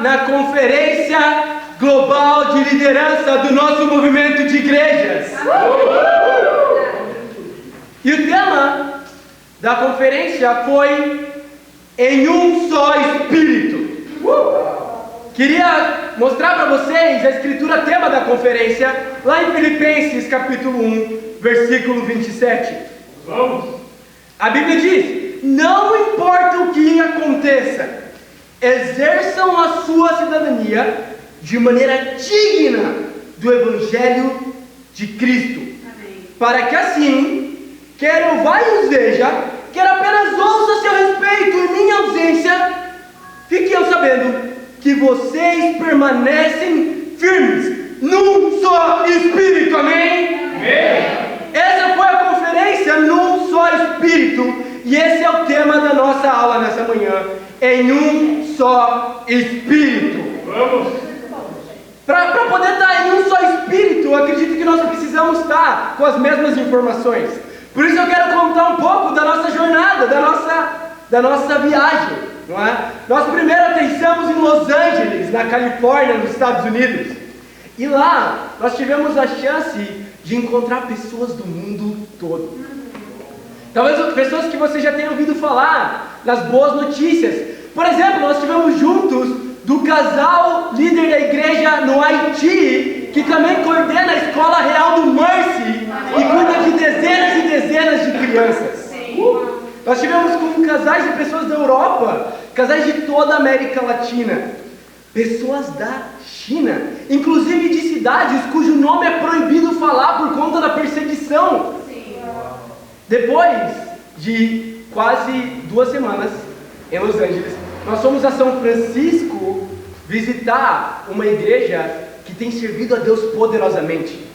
na Conferência Global de Liderança do nosso movimento de igrejas. E o tema da conferência foi Em um Só Espírito. Queria mostrar para vocês a escritura tema da conferência, lá em Filipenses capítulo 1, versículo 27. Vamos! A Bíblia diz: não importa o que aconteça, exerçam a sua cidadania de maneira digna do Evangelho de Cristo. Amém. Para que assim, quer eu vá e os veja, quer apenas ouça a seu respeito em minha ausência, fiquem eu sabendo que vocês permanecem firmes num só Espírito. Amém? Amém! Essa foi a conferência Num Só Espírito, e esse é o tema da nossa aula nessa manhã, em um só Espírito. Vamos! Para poder estar em um só Espírito, eu acredito que nós precisamos estar com as mesmas informações. Por isso eu quero contar um pouco da nossa jornada, da nossa viagem, não é? Nós primeiro aterrissamos em Los Angeles, na Califórnia, nos Estados Unidos. E lá nós tivemos a chance de encontrar pessoas do mundo todo. Talvez pessoas que você já tenha ouvido falar nas boas notícias. Por exemplo, nós estivemos juntos do casal líder da igreja no Haiti, que também coordena a Escola Real do Mercy e cuida de dezenas e dezenas de crianças. Nós estivemos com casais de pessoas da Europa, casais de toda a América Latina, pessoas da China, inclusive de cidades cujo nome é proibido falar por conta da perseguição. Depois de quase 2 semanas em Los Angeles, nós fomos a São Francisco visitar uma igreja que tem servido a Deus poderosamente.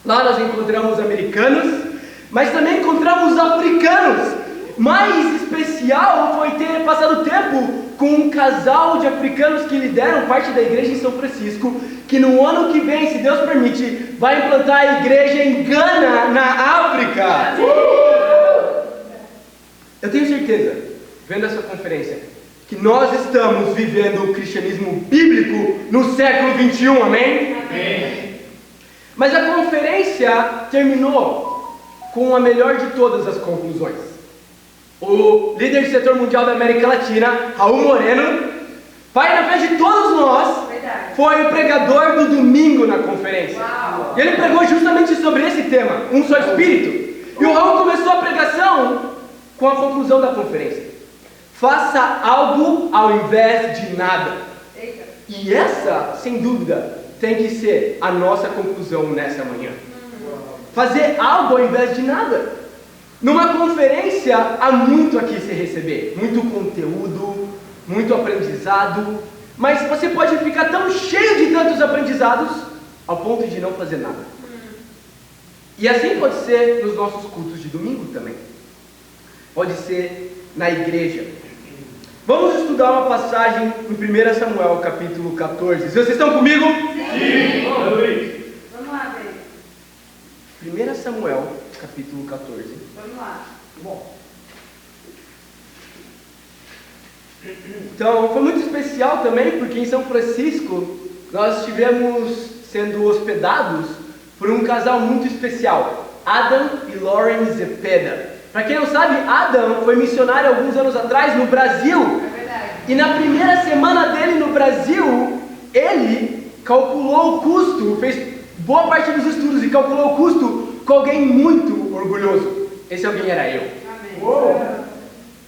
Lá nós encontramos americanos, mas também encontramos africanos. Mais especial foi ter passado tempo com um casal de africanos que lideram parte da igreja em São Francisco, que no ano que vem, se Deus permite, vai implantar a igreja em Gana, na África. Eu tenho certeza, vendo essa conferência, que nós estamos vivendo o cristianismo bíblico no século 21, amém? Amém! Mas a conferência terminou com a melhor de todas as conclusões. O líder do setor mundial da América Latina, Raul Moreno, pai na frente de todos nós, foi o pregador do domingo na conferência. Uau. E ele pregou justamente sobre esse tema, um só Espírito. E o Raul começou a pregação com a conclusão da conferência: faça algo ao invés de nada. Eita. E essa, sem dúvida, tem que ser a nossa conclusão nessa manhã. Fazer algo ao invés de nada. Numa conferência há muito aqui se receber, muito conteúdo, muito aprendizado, mas você pode ficar tão cheio de tantos aprendizados ao ponto de não fazer nada. E assim pode ser nos nossos cultos de domingo também. Pode ser na igreja. Vamos estudar uma passagem em 1 Samuel, capítulo 14. Vocês estão comigo? Sim! Vamos lá, Pedro. 1 Samuel, capítulo 14. Vamos lá. Bom. Então, foi muito especial também, porque em São Francisco nós estivemos sendo hospedados por um casal muito especial, Adam e Lauren Zepeda. Para quem não sabe, Adam foi missionário alguns anos atrás no Brasil. É verdade. E na primeira semana dele no Brasil, ele calculou o custo, fez boa parte dos estudos e calculou o custo com alguém muito orgulhoso. Esse alguém era eu. Amém.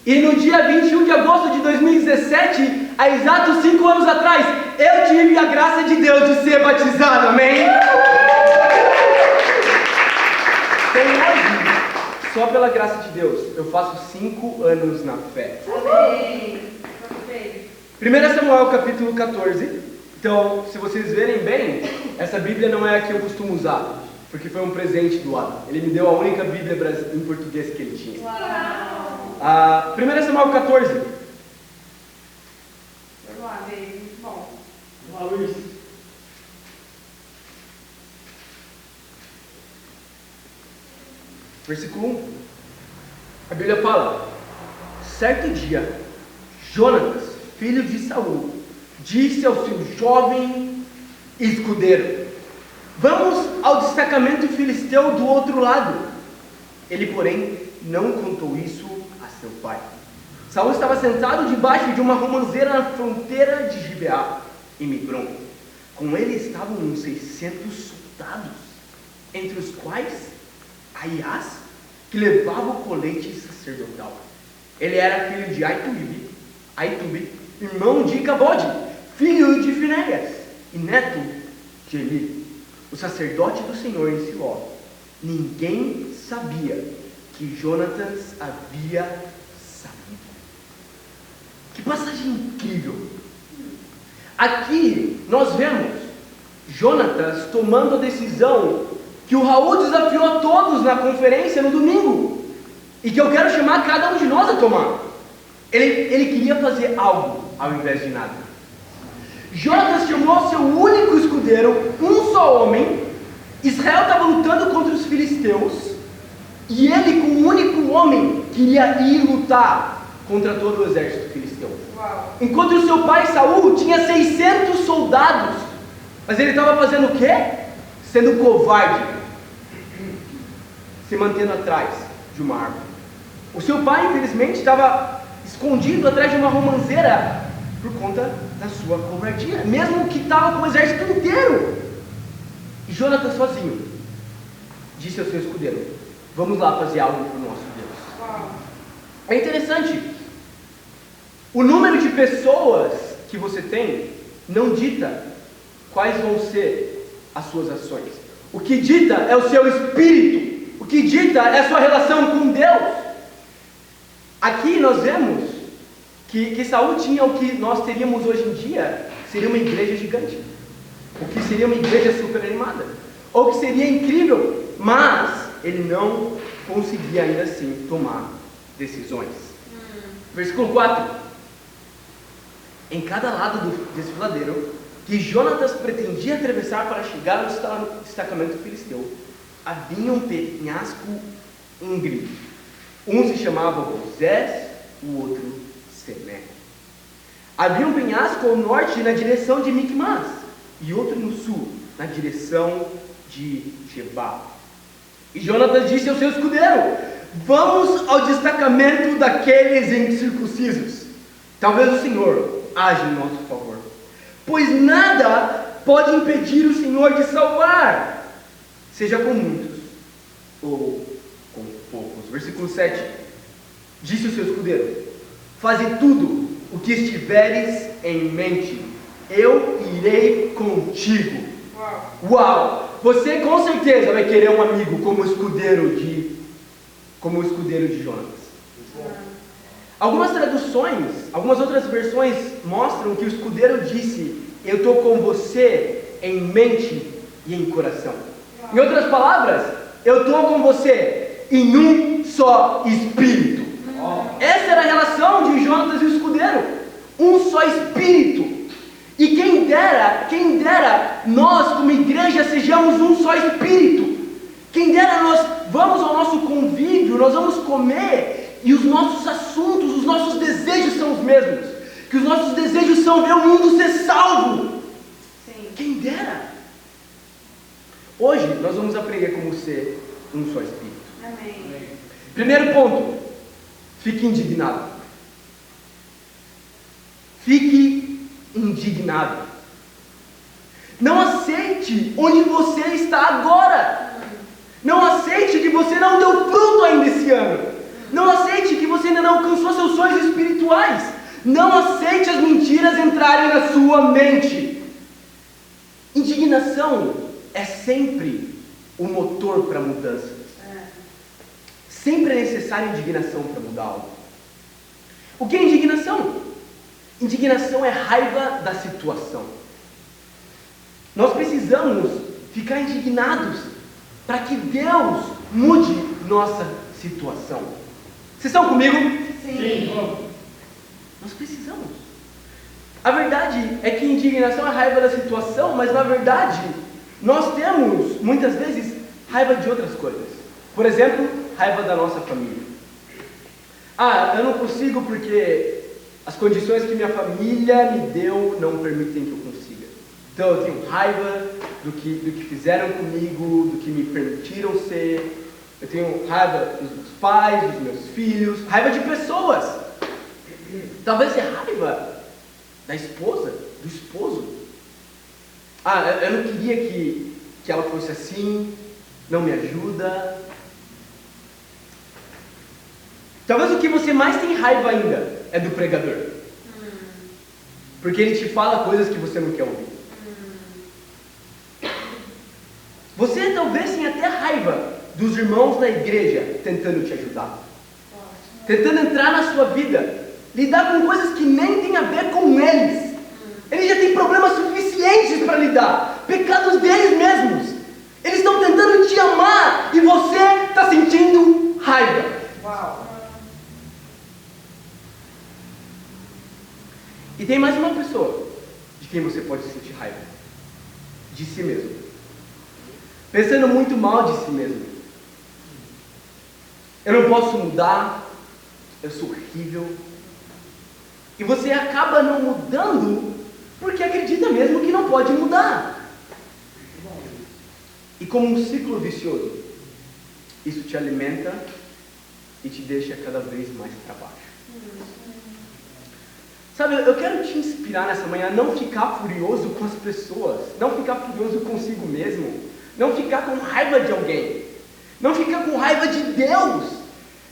E no dia 21 de agosto de 2017, há exatos 5 anos atrás, eu tive a graça de Deus de ser batizado, amém? Então hoje, só pela graça de Deus, eu faço 5 anos na fé. Amém. 1 Samuel capítulo 14. Então, se vocês verem bem, essa Bíblia não é a que eu costumo usar, porque foi um presente do Adam. Ele me deu a única Bíblia em português que ele tinha. Uau. 1 Samuel 14. Vamos lá, Pedro. Muito bom. Vamos lá, Luiz. Versículo 1. A Bíblia fala: certo dia, Jonatas, filho de Saul, disse ao seu jovem escudeiro: vamos ao destacamento filisteu do outro lado. Ele, porém, não contou isso a seu pai. Saul estava sentado debaixo de uma romanceira na fronteira de Gibeá, em Migron. Com ele estavam uns 600 soldados, entre os quais Aias, que levava o colete sacerdotal. Ele era filho de Aitube, irmão de Icabode, filho de Finéias e neto de Eli, o sacerdote do Senhor em Siló. Ninguém sabia que Jonatas havia saído. Que passagem incrível! Aqui nós vemos Jonatas tomando a decisão que o Raul desafiou a todos na conferência no domingo, e que eu quero chamar cada um de nós a tomar. Ele queria fazer algo ao invés de nada. Jonatas chamou seu único escudeiro, um só homem. Israel estava lutando contra os filisteus, e ele, com um único homem, queria ir lutar contra todo o exército filisteu. Uau. Enquanto o seu pai Saul tinha 600 soldados, mas ele estava fazendo o quê? Sendo covarde, se mantendo atrás de uma árvore. O seu pai, infelizmente, estava escondido atrás de uma romanceira por conta da sua covardia, mesmo que estava com o exército inteiro. E Jonatas sozinho disse ao seu escudeiro: vamos lá fazer algo para o nosso Deus. Uau. É interessante, o número de pessoas que você tem não dita quais vão ser as suas ações. O que dita é o seu espírito, o que dita é a sua relação com Deus. Aqui nós vemos que Saul tinha o que nós teríamos hoje em dia, seria uma igreja gigante, o que seria uma igreja super animada, ou que seria incrível, mas ele não conseguia ainda assim tomar decisões. Versículo 4: em cada lado do desfiladeiro que Jonatas pretendia atravessar para chegar ao destacamento filisteu, havia um penhasco íngreme. Um se chamava Bozés, o outro Semé. Havia um penhasco ao norte na direção de Micmas, e outro no sul, na direção de Gebá. E Jonatas disse ao seu escudeiro: vamos ao destacamento daqueles incircuncisos. Talvez o Senhor age em nosso favor, pois nada pode impedir o Senhor de salvar, seja com muitos ou com poucos. Versículo 7: disse o seu escudeiro: faze tudo o que estiveres em mente, eu irei contigo. Uau! Você com certeza vai querer um amigo como o escudeiro de Jonatas. Algumas traduções, algumas outras versões mostram que o escudeiro disse: eu estou com você em mente e em coração. Em outras palavras, eu estou com você em um só espírito. Essa era a relação de Jonatas e o escudeiro, um só espírito. E quem dera nós como igreja sejamos um só espírito. Quem dera nós vamos ao nosso convívio, nós vamos comer e os nossos assuntos, os nossos desejos são os mesmos. Que os nossos desejos são ver o mundo ser salvo. Sim. Quem dera. Hoje nós vamos aprender como ser um só espírito. Amém. Primeiro ponto: fique indignado. Fique indignado. Não aceite onde você está agora. Não aceite que você não deu fruto ainda esse ano. Não aceite que você ainda não alcançou seus sonhos espirituais. Não aceite as mentiras entrarem na sua mente. Indignação é sempre o motor para a mudança. Sempre é necessária indignação para mudar algo. O que é indignação? Indignação é raiva da situação. Nós precisamos ficar indignados para que Deus mude nossa situação. Vocês estão comigo? Sim. Nós precisamos. A verdade é que indignação é raiva da situação, mas na verdade nós temos muitas vezes raiva de outras coisas. Por exemplo, raiva da nossa família. Eu não consigo porque As condições que minha família me deu não permitem que eu consiga. Então eu tenho raiva do que fizeram comigo, do que me permitiram ser. Eu tenho raiva dos meus pais, dos meus filhos, raiva de pessoas. Talvez é raiva da esposa, do esposo. Eu não queria que ela fosse assim, não me ajuda. Talvez o que você mais tem raiva ainda é do pregador. Porque ele te fala coisas que você não quer ouvir. Você talvez tenha até raiva dos irmãos da igreja tentando te ajudar. Tentando entrar na sua vida. Lidar com coisas que nem tem a ver com eles. Eles já têm problemas suficientes para lidar. Pecados deles mesmos. Eles estão tentando te amar e você está sentindo raiva. E tem mais uma pessoa de quem você pode sentir raiva. De si mesmo. Pensando muito mal de si mesmo. Eu não posso mudar. Eu sou horrível. E você acaba não mudando porque acredita mesmo que não pode mudar. E como um ciclo vicioso, isso te alimenta e te deixa cada vez mais para baixo. Sabe, eu quero te inspirar nessa manhã a não ficar furioso com as pessoas, não ficar furioso consigo mesmo, não ficar com raiva de alguém, não ficar com raiva de Deus.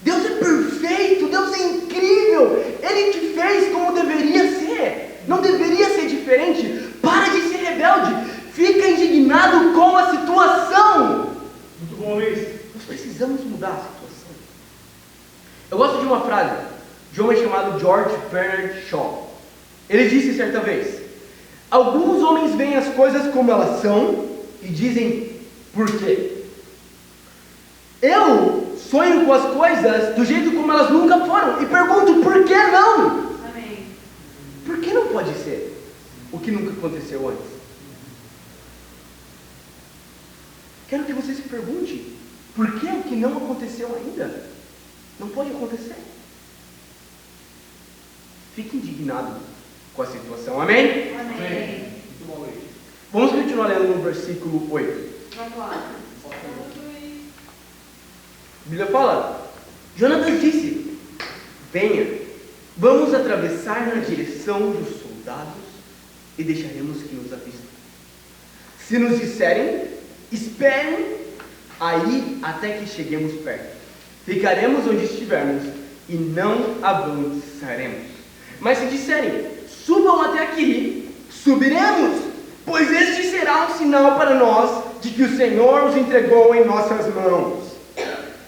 Deus é perfeito, Deus é incrível, Ele te fez como deveria ser, não deveria ser diferente. Para de ser rebelde, fica indignado com a situação. Muito bom, Luiz. Nós precisamos mudar a situação. Eu gosto de uma frase de um homem chamado George Bernard Shaw. Ele disse certa vez: alguns homens veem as coisas como elas são e dizem por quê. Eu sonho com as coisas do jeito como elas nunca foram e pergunto por que não? Amém. Por que não pode ser o que nunca aconteceu antes? Quero que você se pergunte por que o que não aconteceu ainda não pode acontecer. Fique indignado com a situação, amém? Amém. Muito bom, Luiz. Vamos continuar lendo no versículo 8. Vamos lá. A Bíblia fala: Jonatas disse: venha, vamos atravessar na direção dos soldados e deixaremos que nos avistem. Se nos disserem, esperem aí até que cheguemos perto. Ficaremos onde estivermos e não avançaremos. Mas se disserem, subam até aqui, subiremos, pois este será um sinal para nós de que o Senhor os entregou em nossas mãos.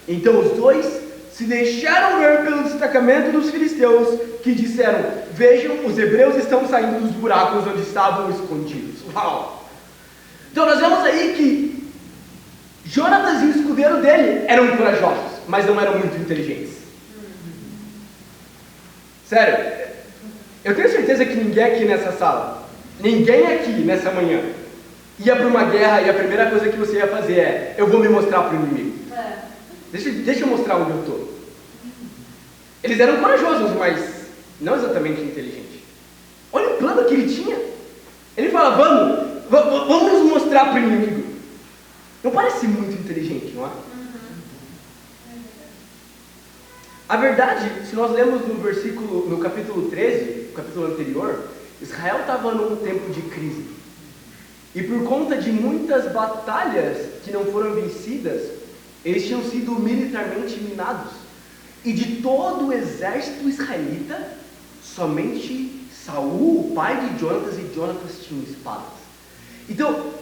Então os dois se deixaram ver pelo destacamento dos filisteus, que disseram: vejam, os hebreus estão saindo dos buracos onde estavam escondidos. Uau! Então nós vemos aí que Jonatas e o escudeiro dele eram corajosos, mas não eram muito inteligentes. Sério, eu tenho certeza que ninguém aqui nessa sala, ninguém aqui nessa manhã, ia para uma guerra e a primeira coisa que você ia fazer é: eu vou me mostrar para o inimigo. Deixa eu mostrar onde eu estou. Eles eram corajosos, mas não exatamente inteligentes. Olha o plano que ele tinha. Ele fala: vamos nos mostrar para o inimigo. Não parece muito inteligente, não é? A verdade, se nós lemos no capítulo 13, o capítulo anterior, Israel estava num tempo de crise. E por conta de muitas batalhas que não foram vencidas, eles tinham sido militarmente minados. E de todo o exército israelita, somente Saul, o pai de Jonatas, e Jonatas tinham espadas. Então,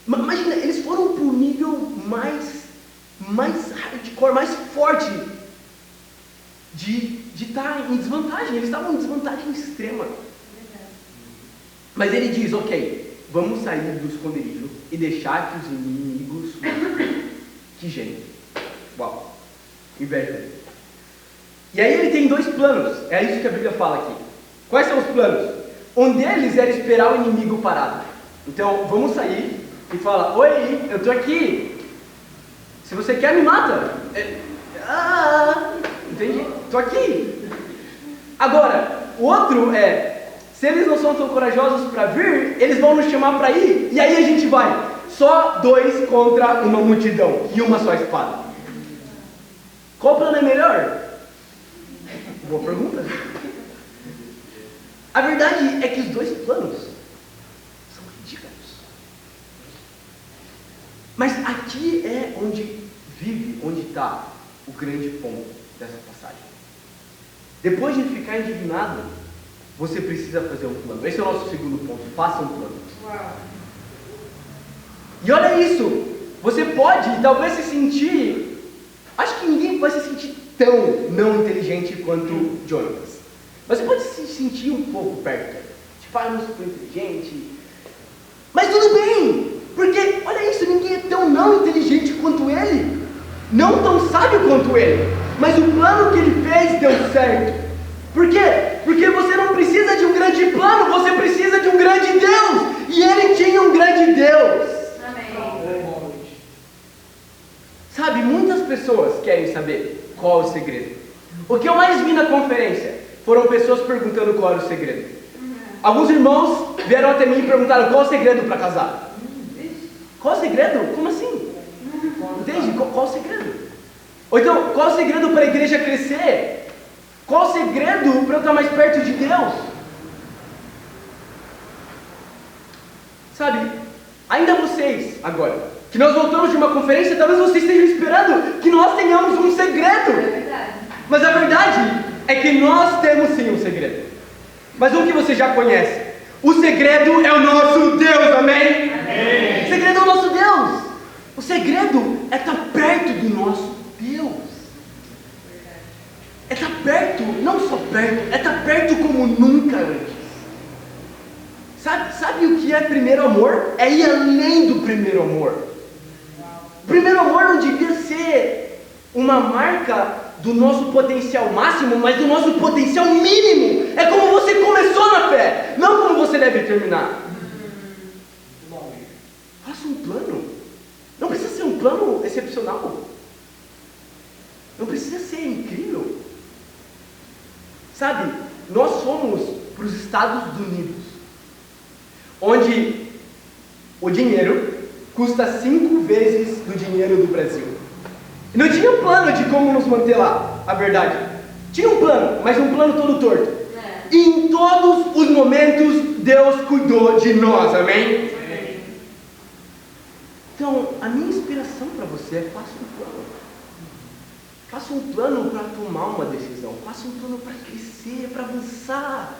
imagina, eles foram para o nível mais hardcore, mais forte de estar em desvantagem. Eles estavam em desvantagem extrema. Mas ele diz: ok, vamos sair do esconderijo e deixar que os inimigos... Que gênio. Uau. Inveja. E aí ele tem dois planos. É isso que a Bíblia fala aqui. Quais são os planos? Um deles era esperar o inimigo parado. Então, vamos sair e falar: oi, eu estou aqui. Se você quer, me mata. Entendi. Estou aqui. Agora, O outro é, se eles não são tão corajosos para vir, eles vão nos chamar para ir, e aí a gente vai. Só 2 contra uma multidão e uma só espada. Qual plano é melhor? Boa pergunta. A verdade é que os 2 planos são ridículos. Mas aqui é onde está o grande ponto dessa passagem. Depois de ficar indignado, você precisa fazer um plano. Esse é o nosso segundo ponto. Faça um plano. Uau. E olha isso. Você pode talvez se sentir... Acho que ninguém vai se sentir tão não inteligente quanto Jonatas. Mas você pode se sentir um pouco perto. Tipo, eu não sou tão inteligente. Mas tudo bem. Porque, olha isso, ninguém é tão não inteligente quanto ele. Não tão sábio quanto ele. Mas o plano que ele fez deu certo. Por quê? Porque você não precisa de um grande plano, você precisa de um grande Deus. E ele tinha um grande Deus. Amém. Sabe, muitas pessoas querem saber qual é o segredo. O que eu mais vi na conferência foram pessoas perguntando qual era o segredo. Alguns irmãos vieram até mim e perguntaram qual é o segredo para casar. Qual é o segredo? Como assim? Entende? Qual é o segredo? Ou então, qual é o segredo para a igreja crescer? Qual o segredo para eu estar mais perto de Deus? Sabe, ainda vocês, agora, que nós voltamos de uma conferência, talvez vocês estejam esperando que nós tenhamos um segredo. É verdade. Mas a verdade é que nós temos sim um segredo. Mas um que você já conhece. O segredo é o nosso Deus, amém? Amém. O segredo é o nosso Deus. O segredo é estar perto do nosso Deus. É estar perto, não só perto, é estar perto como nunca antes. Sabe o que é primeiro amor? É ir além do primeiro amor. O primeiro amor não devia ser uma marca do nosso potencial máximo, mas do nosso potencial mínimo. É como você começou na fé, não como você deve terminar. Faça um plano. Não precisa ser um plano excepcional. Não precisa ser incrível. Sabe, nós fomos para os Estados Unidos, onde o dinheiro custa 5 vezes do dinheiro do Brasil. E não tinha um plano de como nos manter lá, a verdade. Tinha um plano, mas um plano todo torto. E em todos os momentos, Deus cuidou de nós, amém? Então, a minha inspiração para você é faça um plano. Faça um plano para tomar uma decisão. Faça um plano para crescer, para avançar.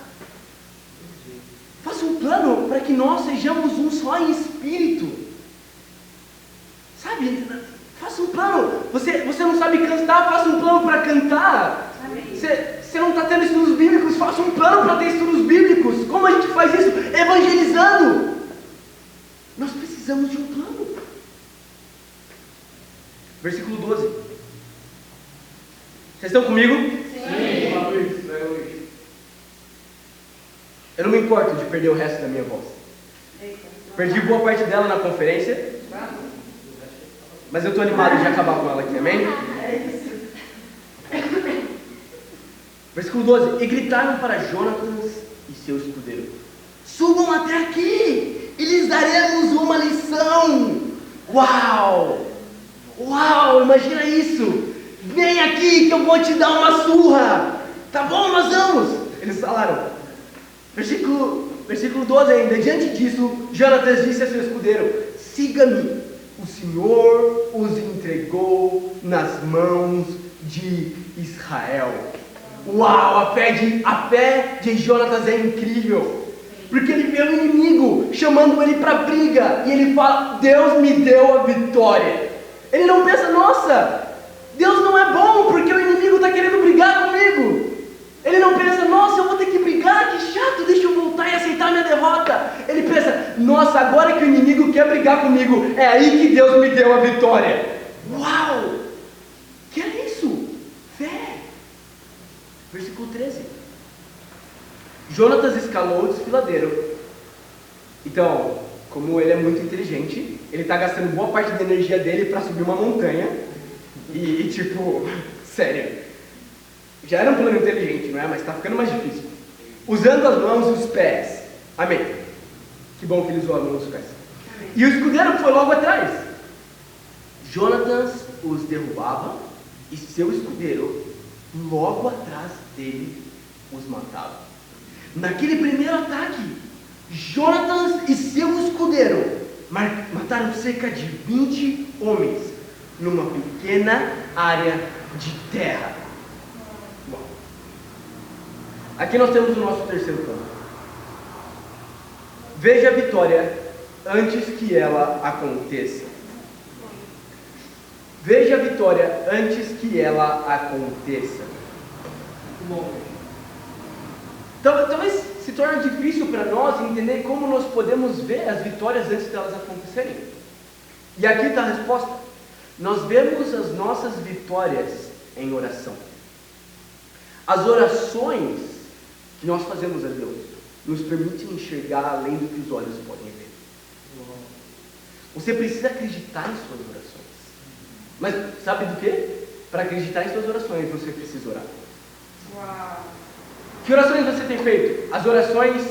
Faça um plano para que nós sejamos um só em espírito. Sabe? Faça um plano. Você não sabe cantar, faça um plano para cantar. Você não está tendo estudos bíblicos, faça um plano para ter estudos bíblicos. Como a gente faz isso? Evangelizando. Nós precisamos de um plano. Versículo 12. Vocês estão comigo? Sim. Eu não me importo de perder o resto da minha voz. Perdi boa parte dela na conferência, mas eu estou animado de acabar com ela aqui, amém? Versículo 12. E gritaram para Jonatas e seu escudeiro: subam até aqui e lhes daremos uma lição. Uau! Uau, imagina isso! Vem aqui que eu vou te dar uma surra! Tá bom, nós vamos! Eles falaram. Versículo 12 ainda. Diante disso, Jonatas disse a seu escudeiro: siga-me, o Senhor os entregou nas mãos de Israel. Uau, a fé de Jonatas é incrível, porque ele vê o inimigo chamando ele para briga, e ele fala: Deus me deu a vitória. Ele não pensa: nossa, Deus não é bom porque o inimigo está querendo brigar comigo. Ele não pensa: nossa, eu vou ter que brigar, que chato, deixa eu voltar e aceitar minha derrota. Ele pensa: nossa, agora que o inimigo quer brigar comigo, é aí que Deus me deu a vitória. Uau! Que é isso? Fé. Versículo 13. Jonatas escalou o desfiladeiro. Então, como ele é muito inteligente, ele está gastando boa parte da energia dele para subir uma montanha. E tipo, sério, já era um plano inteligente, não é? Mas está ficando mais difícil. usando as mãos e os pés. Amém. Que bom que ele usou as mãos e os pés. Amém. E o escudeiro foi logo atrás. Jonatas os derrubava e seu escudeiro logo atrás dele os matava. Naquele primeiro ataque, Jonatas e seu escudeiro mataram cerca de 20 homens numa pequena área de terra. Bom, aqui nós temos o nosso terceiro ponto. Veja a vitória antes que ela aconteça. Veja a vitória antes que ela aconteça. Bom. Talvez se torne difícil para nós entender como nós podemos ver as vitórias antes delas acontecerem. E aqui está a resposta. Nós vemos as nossas vitórias em oração. As orações que nós fazemos a Deus nos permitem enxergar além do que os olhos podem ver. Você precisa acreditar em suas orações. Mas sabe do que? Para acreditar em suas orações, você precisa orar. Uau. Que orações você tem feito? As orações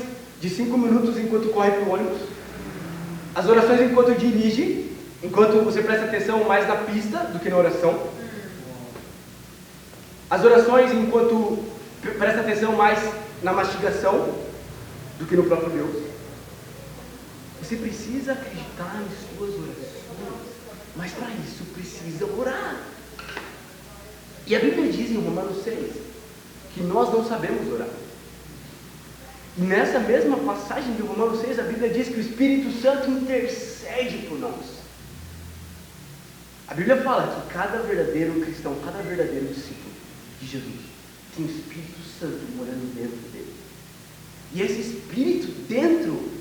de 5 minutos enquanto corre para o ônibus? As orações enquanto dirige? Enquanto você presta atenção mais na pista do que na oração? As orações enquanto presta atenção mais na mastigação do que no próprio Deus? Você precisa acreditar em suas orações, mas para isso precisa orar. E a Bíblia diz em Romanos 6 que nós não sabemos orar. E nessa mesma passagem de Romanos 6, a Bíblia diz que o Espírito Santo intercede por nós. A Bíblia fala que cada verdadeiro cristão, cada verdadeiro discípulo de Jesus tem o Espírito Santo morando dentro dele. E esse Espírito dentro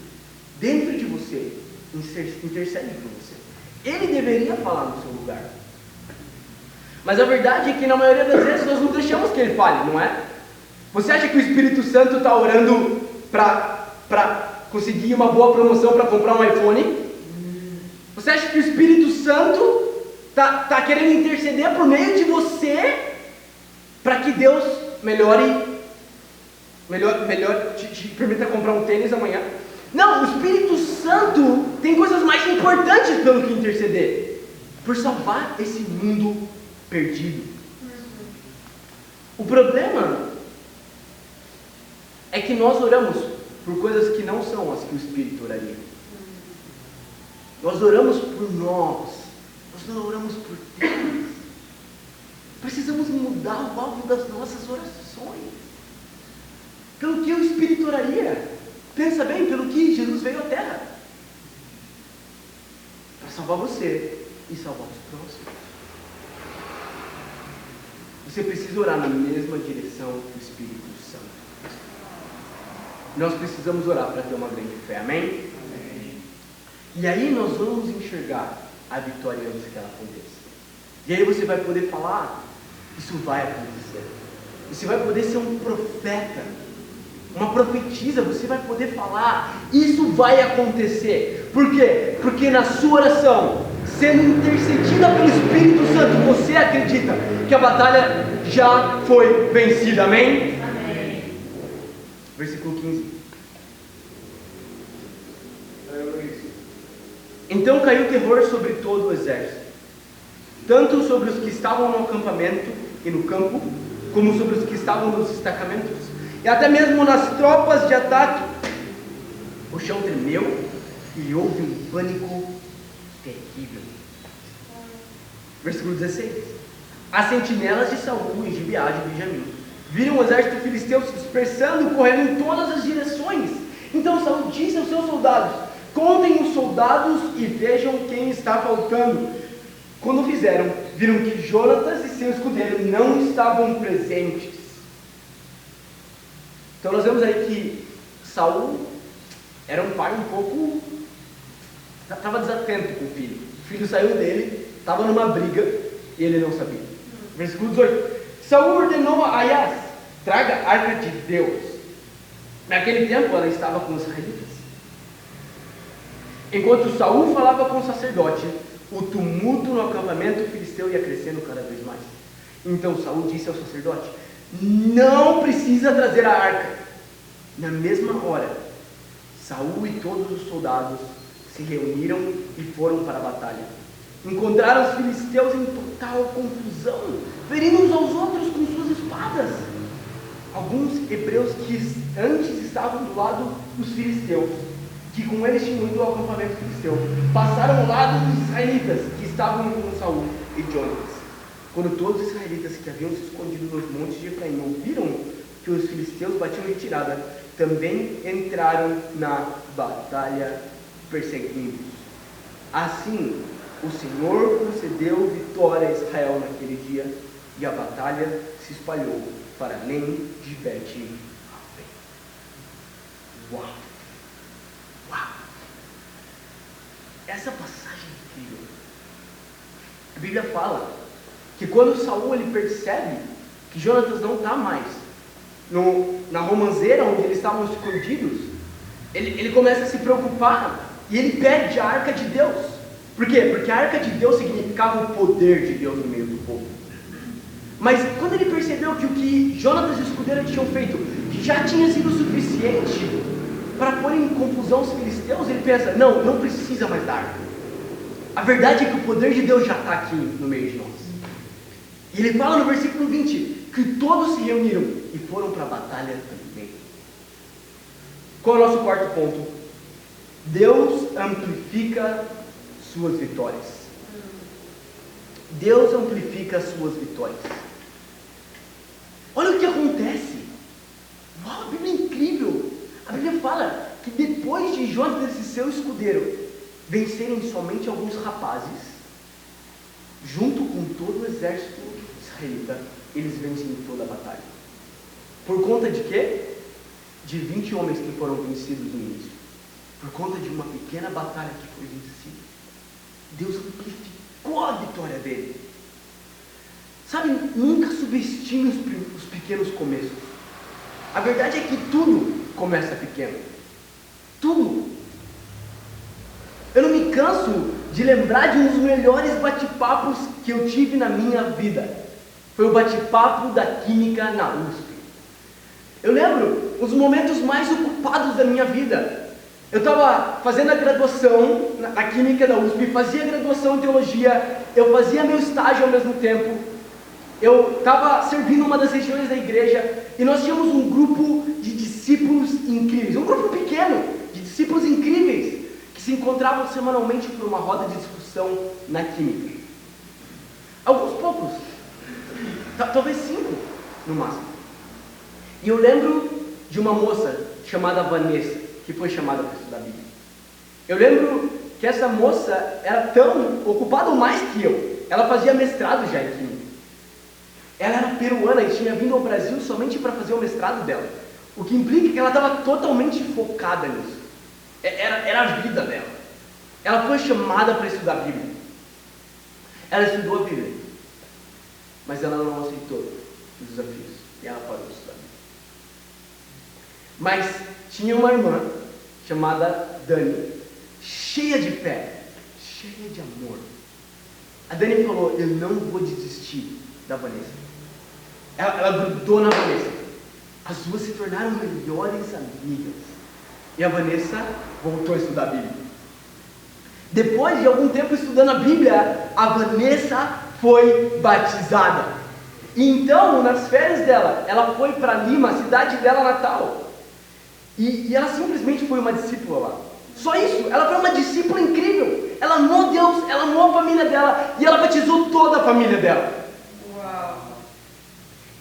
de você, intercede por você. Ele deveria falar no seu lugar. Mas a verdade é que na maioria das vezes nós não deixamos que ele fale, não é? Você acha que o Espírito Santo está orando para conseguir uma boa promoção para comprar um iPhone? Você acha que o Espírito Santo está querendo interceder por meio de você para que Deus te permita comprar um tênis amanhã? Não, o Espírito Santo tem coisas mais importantes pelo que interceder, por salvar esse mundo perdido. O problema é que nós oramos por coisas que não são as que o Espírito oraria. Nós oramos por nós não oramos por Deus. Precisamos mudar o alvo das nossas orações pelo que o Espírito oraria. Pensa bem, pelo que Jesus veio à Terra para salvar você e salvar os próximos. Você precisa orar na mesma direção que o Espírito Santo. Nós precisamos orar para ter uma grande fé, amém? Amém. E aí nós vamos enxergar a vitória antes que ela aconteça. E aí você vai poder falar, isso vai acontecer. Você vai poder ser um profeta, uma profetisa, você vai poder falar, isso vai acontecer. Por quê? Porque na sua oração, sendo intercedida pelo Espírito Santo, você acredita que a batalha já foi vencida, amém? Amém. Versículo 15. Então caiu terror sobre todo o exército, tanto sobre os que estavam no acampamento e no campo, como sobre os que estavam nos destacamentos, e até mesmo nas tropas de ataque. O chão tremeu e houve um pânico terrível. Versículo 16. As sentinelas de Saul e Gibeá de Benjamim viram o exército filisteu se dispersando e correndo em todas as direções. Então Saul disse aos seus soldados: contem os soldados e vejam quem está faltando. Quando fizeram, viram que Jonatas e seu escudeiro não estavam presentes. Então nós vemos aí que Saul era um pai um pouco... estava desatento com o filho. O filho saiu dele, estava numa briga e ele não sabia. Versículo 18. Saul ordenou a Aias: traga a arca de Deus. Naquele tempo ela estava com os israelitas. Enquanto Saul falava com o sacerdote, o tumulto no acampamento filisteu ia crescendo cada vez mais. Então Saul disse ao sacerdote: não precisa trazer a arca, Na mesma hora, Saul e todos os soldados se reuniram e foram para a batalha. Encontraram os filisteus em total confusão, ferindo uns aos outros com suas espadas. Alguns hebreus que antes estavam do lado dos filisteus, que com eles tinham ido ao acampamento filisteu, passaram ao lado dos israelitas que estavam com Saul e Jonatas. Quando todos os israelitas que haviam se escondido nos montes de Efraim ouviram que os filisteus batiam retirada, também entraram na batalha perseguindo-os. Assim, o Senhor concedeu vitória a Israel naquele dia, e a batalha se espalhou para além de Bet-Aven. Uau! Uau! Essa passagem é incrível. A Bíblia fala que quando Saul ele percebe que Jonatas não está mais na romanceira onde eles estavam escondidos, ele começa a se preocupar e ele pede a arca de Deus. Por quê? Porque a arca de Deus significava o poder de Deus no meio do povo. Mas quando ele percebeu que o que Jonatas e o escudeiro tinham feito já tinha sido suficiente para pôr em confusão os filisteus, ele pensa, não precisa mais da arca. A verdade é que o poder de Deus já está aqui no meio de nós. E ele fala no versículo 20, que todos se reuniram e foram para a batalha também. Qual é o nosso quarto ponto? Deus amplifica suas vitórias. Deus amplifica suas vitórias. Olha o que acontece. Uau, a Bíblia é incrível. A Bíblia fala que depois de Jonatas e seu escudeiro vencerem somente alguns rapazes, junto com todo o exército israelita, eles vencem toda a batalha. Por conta de quê? De 20 homens que foram vencidos no início. Por conta de uma pequena batalha que foi vencida. Deus amplificou a vitória dele. Sabe, nunca subestime os pequenos começos. A verdade é que tudo começa pequeno. Tudo. Eu não me canso de lembrar de um dos melhores bate-papos que eu tive na minha vida. Foi o bate-papo da Química na USP. Eu lembro os momentos mais ocupados da minha vida. Eu estava fazendo a graduação na Química da USP, fazia graduação em Teologia, eu fazia meu estágio ao mesmo tempo, eu estava servindo uma das regiões da igreja, e nós tínhamos um grupo de discípulos incríveis, um grupo pequeno de discípulos incríveis, que se encontravam semanalmente por uma roda de discussão na Química. Alguns poucos, talvez 5 no máximo. E eu lembro de uma moça chamada Vanessa, que foi chamada para estudar a Bíblia. Eu lembro que essa moça era tão ocupada ou mais que eu. Ela fazia mestrado já em Química. Ela era peruana e tinha vindo ao Brasil somente para fazer o mestrado dela. O que implica que ela estava totalmente focada nisso. Era a vida dela. Ela foi chamada para estudar a Bíblia. Ela estudou a Bíblia. Mas ela não aceitou os desafios. E ela parou de estudar a Bíblia. Mas tinha uma irmã chamada Dani, cheia de fé, cheia de amor. A Dani falou, eu não vou desistir da Vanessa. Ela grudou na Vanessa. As duas se tornaram melhores amigas. E a Vanessa voltou a estudar a Bíblia. Depois de algum tempo estudando a Bíblia, a Vanessa foi batizada. E então, nas férias dela, ela foi para Lima, a cidade dela natal. E ela simplesmente foi uma discípula lá. Só isso, ela foi uma discípula incrível. Ela amou Deus, ela amou a família dela e ela batizou toda a família dela. Uau!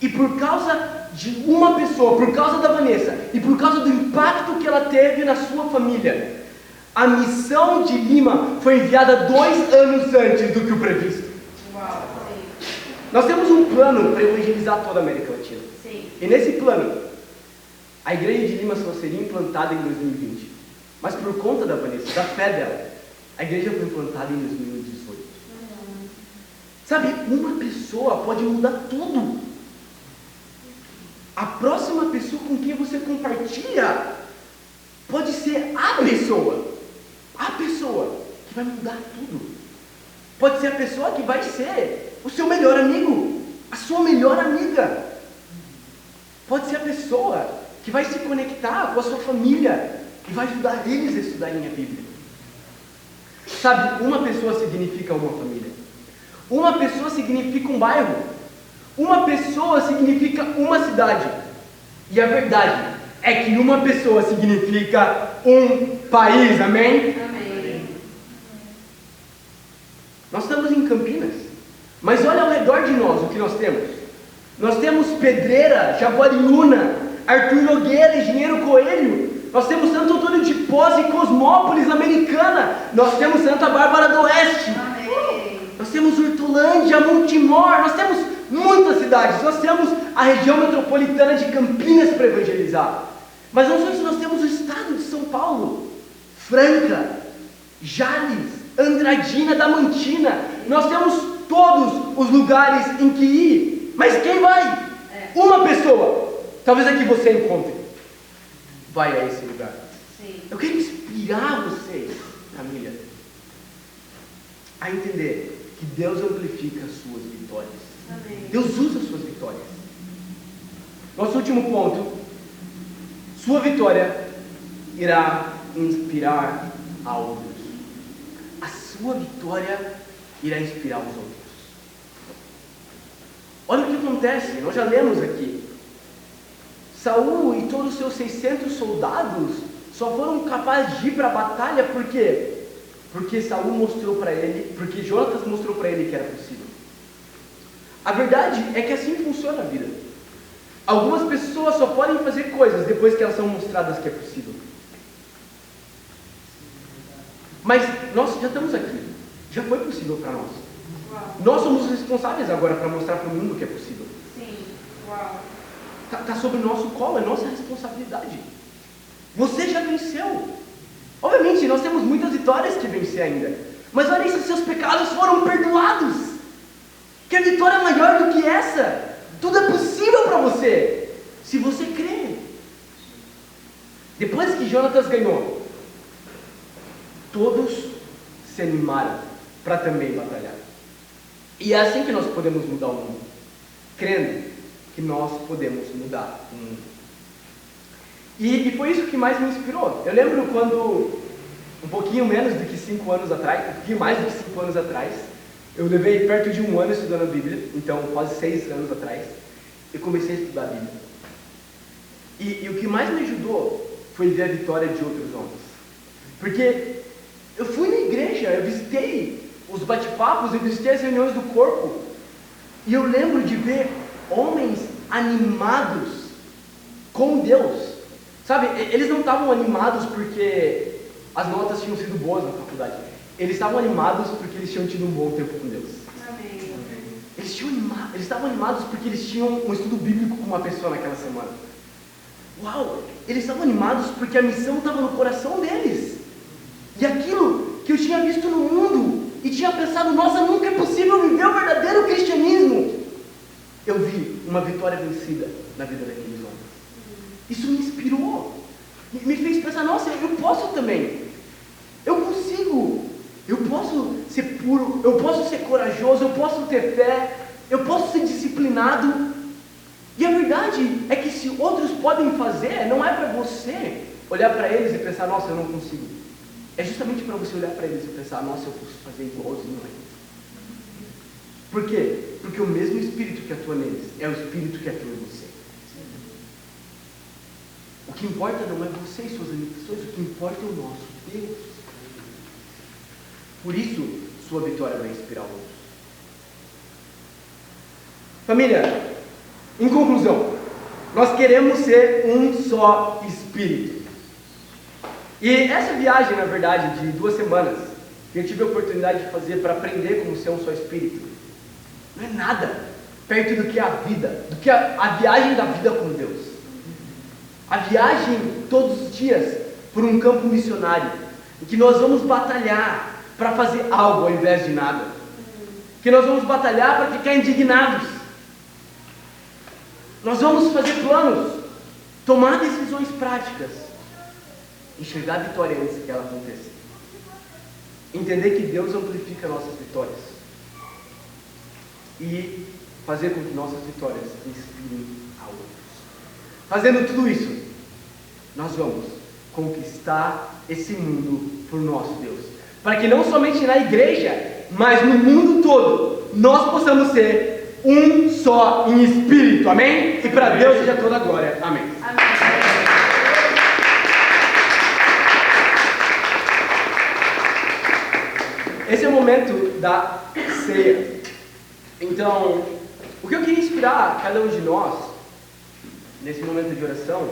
E por causa de uma pessoa, por causa da Vanessa e por causa do impacto que ela teve na sua família, a missão de Lima foi enviada 2 anos antes do que o previsto. Uau! Nós temos um plano para evangelizar toda a América Latina. Sim. E nesse plano, a igreja de Lima só seria implantada em 2020. Mas por conta da Vanessa, da fé dela, a igreja foi implantada em 2018. Sabe, uma pessoa pode mudar tudo. A próxima pessoa com quem você compartilha pode ser a pessoa que vai mudar tudo. Pode ser a pessoa que vai ser o seu melhor amigo, a sua melhor amiga. Pode ser a pessoa que vai se conectar com a sua família e vai ajudar eles a estudarem a Bíblia. Sabe, uma pessoa significa uma família. Uma pessoa significa um bairro. Uma pessoa significa uma cidade. E a verdade é que uma pessoa significa um país, amém? Amém. Nós estamos em Campinas, mas olha ao redor de nós o que nós temos. Nós temos Pedreira, Jaguariúna, Arthur Nogueira, Engenheiro Coelho. Nós temos Santo Antônio de Posse e Cosmópolis, Americana. Nós temos Santa Bárbara do Oeste. Amém. Nós temos Hortolândia, Montemor. Nós temos muitas cidades. Nós temos a região metropolitana de Campinas para evangelizar. Mas não só isso, nós temos o estado de São Paulo, Franca, Jales, Andradina, Damantina. Nós temos todos os lugares em que ir. Mas quem vai? Uma pessoa. Talvez aqui você encontre. Vai a esse lugar. Sim. Eu quero inspirar vocês, família, a entender que Deus amplifica as suas vitórias. Amém. Deus usa as suas vitórias. Nosso último ponto: sua vitória irá inspirar a outros. A sua vitória irá inspirar os outros. Olha o que acontece, nós já lemos aqui. Saul e todos os seus 600 soldados só foram capazes de ir para a batalha por quê? Porque Saul mostrou para ele, porque Jonatas mostrou para ele que era possível. A verdade é que assim funciona a vida. Algumas pessoas só podem fazer coisas depois que elas são mostradas que é possível. Mas nós já estamos aqui, já foi possível para nós. Uau. Nós somos os responsáveis agora para mostrar para o mundo que é possível. Sim. Uau. Está sobre o nosso colo, é nossa responsabilidade. Você já venceu. Obviamente, nós temos muitas vitórias que vencer ainda. Mas olha isso, seus pecados foram perdoados. Que a vitória é maior do que essa. Tudo é possível para você, se você crer. Depois que Jonatas ganhou, todos se animaram para também batalhar. E é assim que nós podemos mudar o mundo. Crendo que nós podemos mudar o mundo. E foi isso que mais me inspirou. Eu lembro quando, um pouquinho menos do que 5 anos atrás, um pouquinho mais do que 5 anos atrás, eu levei perto de 1 ano estudando a Bíblia, então quase 6 anos atrás, eu comecei a estudar a Bíblia. E o que mais me ajudou foi ver a vitória de outros homens. Porque eu fui na igreja, eu visitei os bate-papos, eu visitei as reuniões do corpo, e eu lembro de ver homens animados com Deus. Sabe, eles não estavam animados porque as notas tinham sido boas na faculdade. Eles estavam animados porque eles tinham tido um bom tempo com Deus. Amém. Eles estavam animados porque eles tinham um estudo bíblico com uma pessoa naquela semana. Uau! Eles estavam animados porque a missão estava no coração deles. E aquilo que eu tinha visto no mundo e tinha pensado, nossa, nunca é possível viver o verdadeiro cristianismo. Eu vi uma vitória vencida na vida daqueles homens. Isso me inspirou. Me fez pensar, nossa, eu posso também. Eu consigo. Eu posso ser puro, eu posso ser corajoso, eu posso ter fé, eu posso ser disciplinado. E a verdade é que se outros podem fazer, não é para você olhar para eles e pensar, nossa, eu não consigo. É justamente para você olhar para eles e pensar, nossa, eu posso fazer igualzinho a eles. Por quê? Porque o mesmo Espírito que atua neles é o Espírito que atua em você. O que importa não é você e suas limitações, o que importa é o nosso Deus. Por isso, sua vitória vai inspirar outros. Família, em conclusão, nós queremos ser um só Espírito. E essa viagem, na verdade, de 2 semanas, que eu tive a oportunidade de fazer para aprender como ser um só Espírito, não é nada perto do que a vida, do que a viagem da vida com Deus. A viagem todos os dias por um campo missionário, em que nós vamos batalhar para fazer algo ao invés de nada. Que nós vamos batalhar para ficar indignados. Nós vamos fazer planos, tomar decisões práticas, enxergar a vitória antes que ela aconteça. Entender que Deus amplifica nossas vitórias. E fazer com que nossas vitórias inspirem a outros. Fazendo tudo isso, nós vamos conquistar esse mundo por nosso Deus. Para que não somente na igreja, mas no mundo todo, nós possamos ser um só em espírito, amém? E para Deus seja toda a glória, amém. Amém. Esse é o momento da ceia. Então, o que eu queria inspirar cada um de nós, nesse momento de oração,